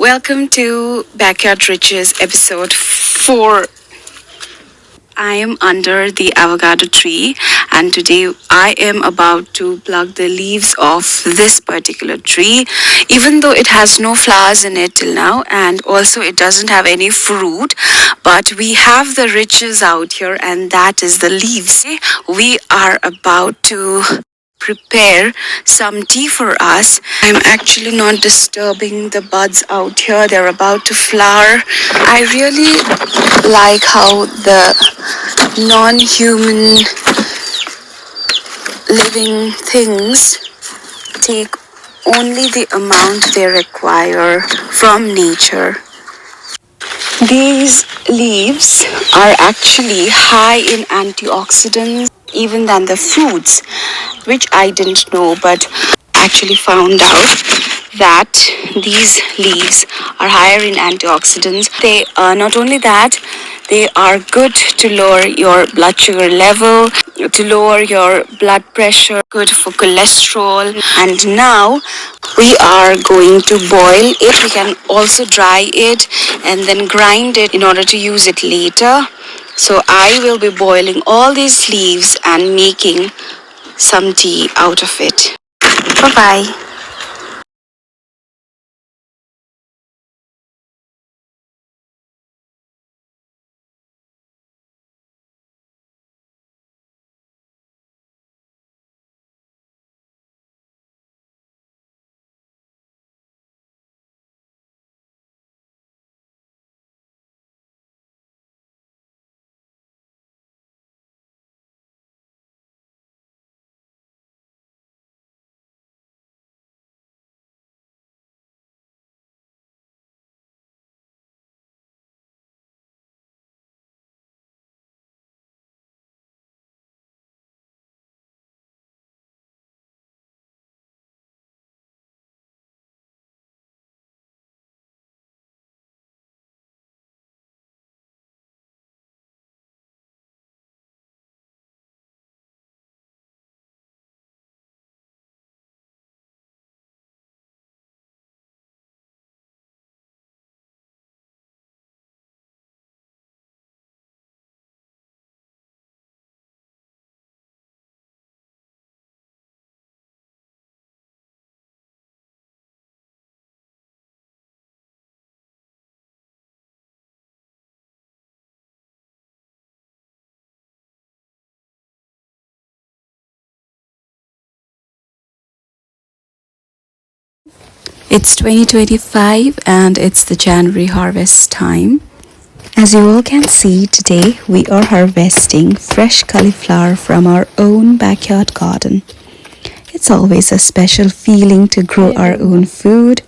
Welcome to Backyard Riches episode 4. I am under the avocado tree and today I am about to pluck the leaves of this particular tree, even though it has no flowers in it till now and also it doesn't have any fruit, but we have the riches out here and that is the leaves. We are about to prepare some tea for us. I'm actually not disturbing the buds out here. They're about to flower. I really like how the non-human living things take only the amount they require from nature. These leaves are actually high in antioxidants even than the fruits, which I didn't know, but actually found out that these leaves are higher in antioxidants. They are not only that, they are good to lower your blood sugar level, to lower your blood pressure, good for cholesterol. And now we are going to boil it. We can also dry it and then grind it in order to use it later. So I will be boiling all these leaves and making some tea out of it. Bye-bye. It's 2025 and it's the January harvest time. As you all can see, today we are harvesting fresh cauliflower from our own backyard garden. It's always a special feeling to grow our own food,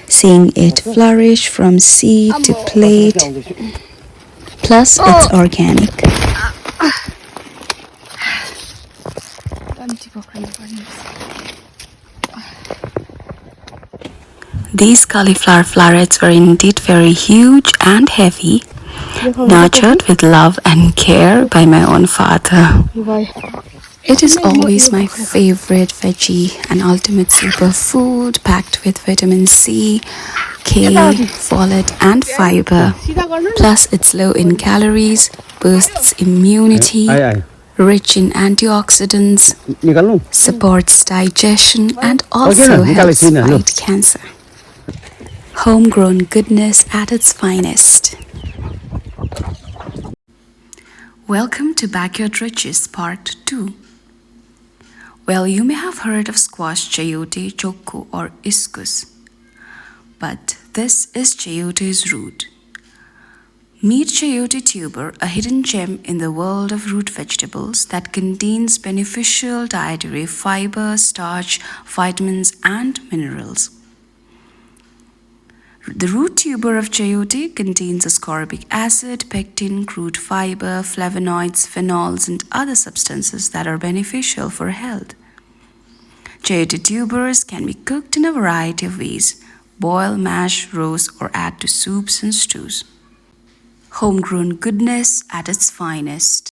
seeing it flourish from seed to plate. Plus, it's organic. These cauliflower florets were indeed very huge and heavy, nurtured with love and care by my own father. It is always my favorite veggie, an ultimate superfood packed with vitamin C, K, folate and fiber. Plus it's low in calories, boosts immunity, rich in antioxidants, supports digestion and also helps fight cancer. Homegrown goodness at its finest. Welcome to Backyard Riches Part 2. Well, you may have heard of squash, chayote, choco or iscus, but this is chayote's root. Meet chayote tuber, a hidden gem in the world of root vegetables that contains beneficial dietary fiber, starch, vitamins and minerals. The root tuber of chayote contains ascorbic acid, pectin, crude fiber, flavonoids, phenols, and other substances that are beneficial for health. Chayote tubers can be cooked in a variety of ways: boil, mash, roast, or add to soups and stews. Homegrown goodness at its finest.